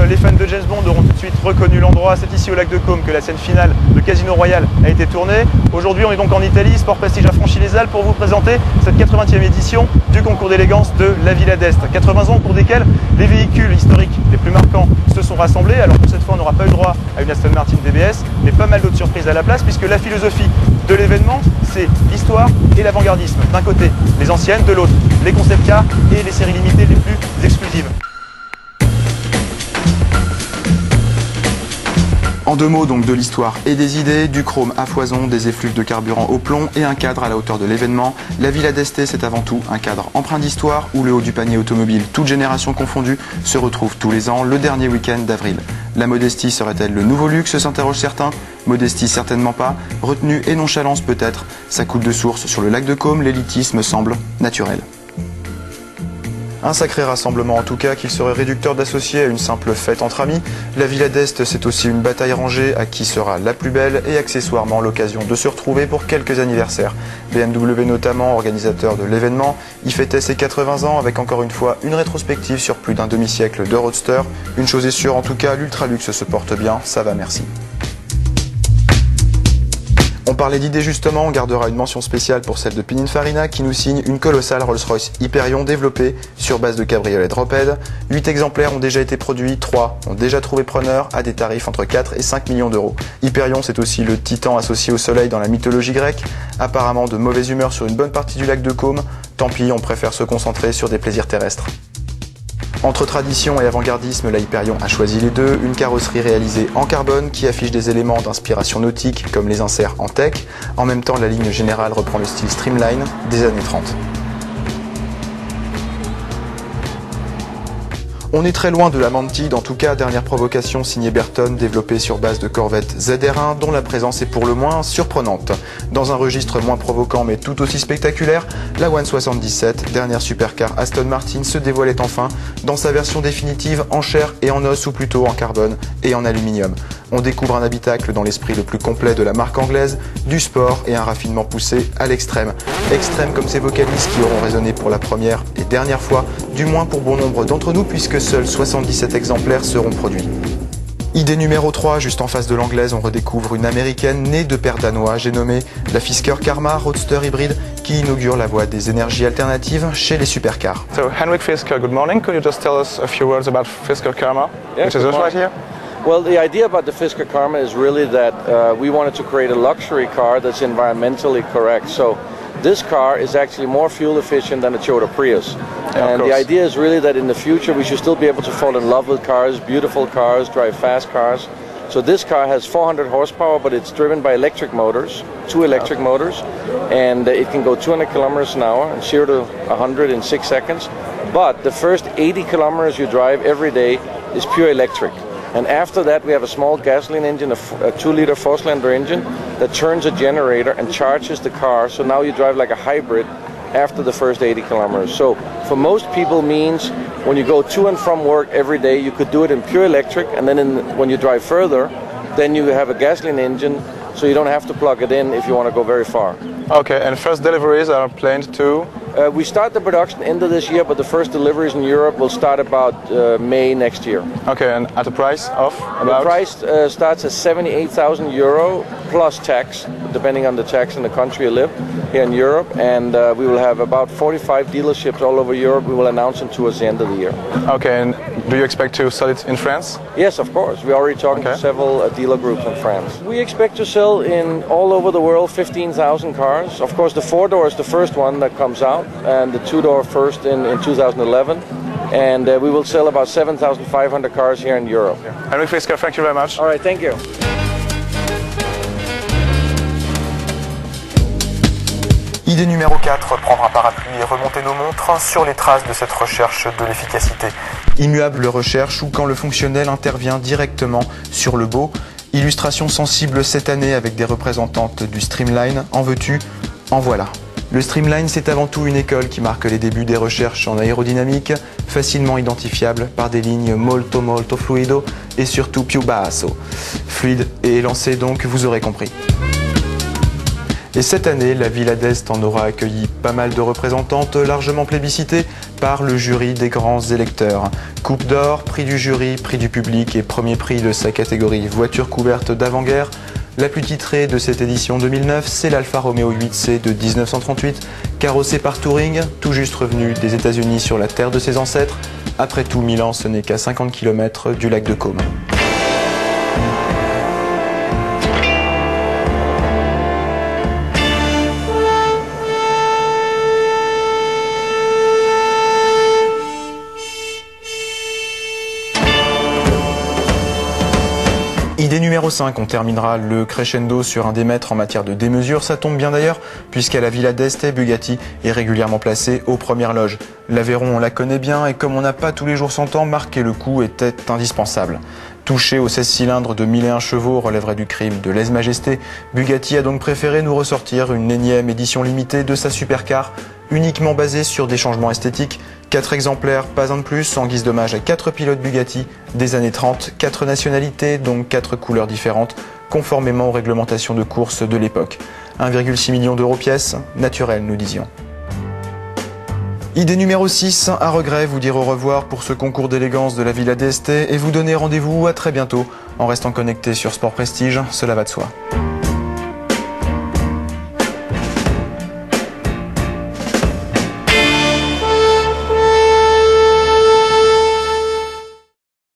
les fans de James Bond auront tout de suite reconnu l'endroit. C'est ici au lac de Caume que la scène finale de Casino Royale a été tournée. Aujourd'hui, on est donc en Italie. Sport Prestige a franchi les Alpes pour vous présenter cette 80e édition du concours d'élégance de la Villa d'Este. 80 ans pour desquels les véhicules historiques les plus marquants se sont rassemblés. Alors pour cette fois, on n'aura pas eu droit à une Aston Martin DBS, mais pas mal d'autres surprises à la place, puisque la philosophie de l'événement, c'est l'histoire et l'avant-gardisme. D'un côté, les anciennes, de l'autre, les concept cars et les séries limitées les plus exclusives. En deux mots donc de l'histoire et des idées, du chrome à foison, des effluves de carburant au plomb et un cadre à la hauteur de l'événement. La Villa d'Este, c'est avant tout un cadre empreint d'histoire où le haut du panier automobile, toute génération confondue, se retrouve tous les ans le dernier week-end d'avril. La modestie serait-elle le nouveau luxe, s'interrogent certains. Modestie certainement pas, retenue et nonchalance peut-être. Ça coule de source sur le lac de Caume, l'élitisme semble naturel. Un sacré rassemblement en tout cas qu'il serait réducteur d'associer à une simple fête entre amis. La Villa d'Este, c'est aussi une bataille rangée à qui sera la plus belle et accessoirement l'occasion de se retrouver pour quelques anniversaires. BMW notamment, organisateur de l'événement, y fêtait ses 80 ans avec encore une fois une rétrospective sur plus d'un demi-siècle de roadster. Une chose est sûre en tout cas, l'ultraluxe se porte bien, ça va merci. On parlait d'idées justement, on gardera une mention spéciale pour celle de Pininfarina qui nous signe une colossale Rolls-Royce Hyperion développée sur base de cabriolet Drophead. 8 exemplaires ont déjà été produits, 3 ont déjà trouvé preneur à des tarifs entre 4 et 5 millions d'euros. Hyperion, c'est aussi le titan associé au soleil dans la mythologie grecque, apparemment de mauvaise humeur sur une bonne partie du lac de Caume. Tant pis, on préfère se concentrer sur des plaisirs terrestres. Entre tradition et avant-gardisme, la Hyperion a choisi les deux, une carrosserie réalisée en carbone qui affiche des éléments d'inspiration nautique comme les inserts en tech. En même temps, la ligne générale reprend le style Streamline des années 30. On est très loin de la Mantide, en tout cas, dernière provocation signée Berton, développée sur base de Corvette ZR1, dont la présence est pour le moins surprenante. Dans un registre moins provoquant mais tout aussi spectaculaire, la 177, dernière supercar Aston Martin, se dévoilait enfin dans sa version définitive en chair et en os, ou plutôt en carbone et en aluminium. On découvre un habitacle dans l'esprit le plus complet de la marque anglaise, du sport et un raffinement poussé à l'extrême. Extrême comme ces vocalises qui auront résonné pour la première et dernière fois, du moins pour bon nombre d'entre nous, puisque seuls 77 exemplaires seront produits. Idée numéro 3, juste en face de l'anglaise, on redécouvre une américaine née de père danois, j'ai nommé la Fisker Karma Roadster hybride, qui inaugure la voie des énergies alternatives chez les supercars. So Henrik Fisker, good morning. Could you just tell us a few words about Fisker Karma, which is right here? Well, the idea about the Fisker Karma is really that we wanted to create a luxury car that's environmentally correct. So this car is actually more fuel efficient than a Toyota Prius. Yeah, and the idea is really that in the future we should still be able to fall in love with cars, beautiful cars, drive fast cars. So this car has 400 horsepower, but it's driven by electric motors, 2 electric motors, and it can go 200 kilometers an hour and 0 to 100 in 6 seconds. But the first 80 kilometers you drive every day is pure electric. And after that we have a small gasoline engine, a 2-liter four-cylinder engine that turns a generator and charges the car. So now you drive like a hybrid after the first 80 kilometers. So for most people means when you go to and from work every day, you could do it in pure electric, and then when you drive further, then you have a gasoline engine, so you don't have to plug it in if you want to go very far. Okay, and first deliveries are planned to? We start the production end of this year, but the first deliveries in Europe will start about May next year. Okay, and at a price of about? The price starts at 78,000 euro plus tax, depending on the tax in the country you live here in Europe. And we will have about 45 dealerships all over Europe. We will announce them towards the end of the year. Okay, and do you expect to sell it in France? Yes, of course. We're already talking to several dealer groups in France. We expect to sell in all over the world 15,000 cars. Of course, the 4-door is the first one that comes out, and the 2-door first in 2011. And we will sell about 7,500 cars here in Europe. Henrik Fisker, thank you very much. All right, thank you. Idée numéro 4, prendre un parapluie et remonter nos montres sur les traces de cette recherche de l'efficacité. Immuable recherche ou quand le fonctionnel intervient directement sur le beau. Illustration sensible cette année avec des représentantes du Streamline. En veux-tu? En voilà. Le Streamline, c'est avant tout une école qui marque les débuts des recherches en aérodynamique, facilement identifiable par des lignes molto fluido et surtout più basso. Fluide et élancé donc, vous aurez compris. Et cette année, la Villa d'Este en aura accueilli pas mal de représentantes largement plébiscitées, par le jury des grands électeurs. Coupe d'or, prix du jury, prix du public et premier prix de sa catégorie voiture couverte d'avant-guerre. La plus titrée de cette édition 2009, c'est l'Alfa Romeo 8C de 1938, carrossé par Touring, tout juste revenu des États-Unis sur la terre de ses ancêtres. Après tout, Milan, ce n'est qu'à 50 km du lac de Côme. Idée numéro 5, on terminera le crescendo sur un des maîtres en matière de démesure. Ça tombe bien d'ailleurs, puisqu'à la Villa d'Este, Bugatti est régulièrement placé aux premières loges. L'Aveyron, on la connaît bien, et comme on n'a pas tous les jours son temps, marquer le coup était indispensable. Touché aux 16 cylindres de 1001 chevaux relèverait du crime de lèse-majesté. Bugatti a donc préféré nous ressortir une énième édition limitée de sa supercar, uniquement basée sur des changements esthétiques. 4 exemplaires, pas un de plus, en guise d'hommage à 4 pilotes Bugatti des années 30, 4 nationalités, donc 4 couleurs différentes, conformément aux réglementations de course de l'époque. 1,6 million d'euros pièce, naturel nous disions. Idée numéro 6, à regret, vous dire au revoir pour ce concours d'élégance de la Villa d'Este et vous donner rendez-vous à très bientôt en restant connecté sur Sport Prestige, cela va de soi.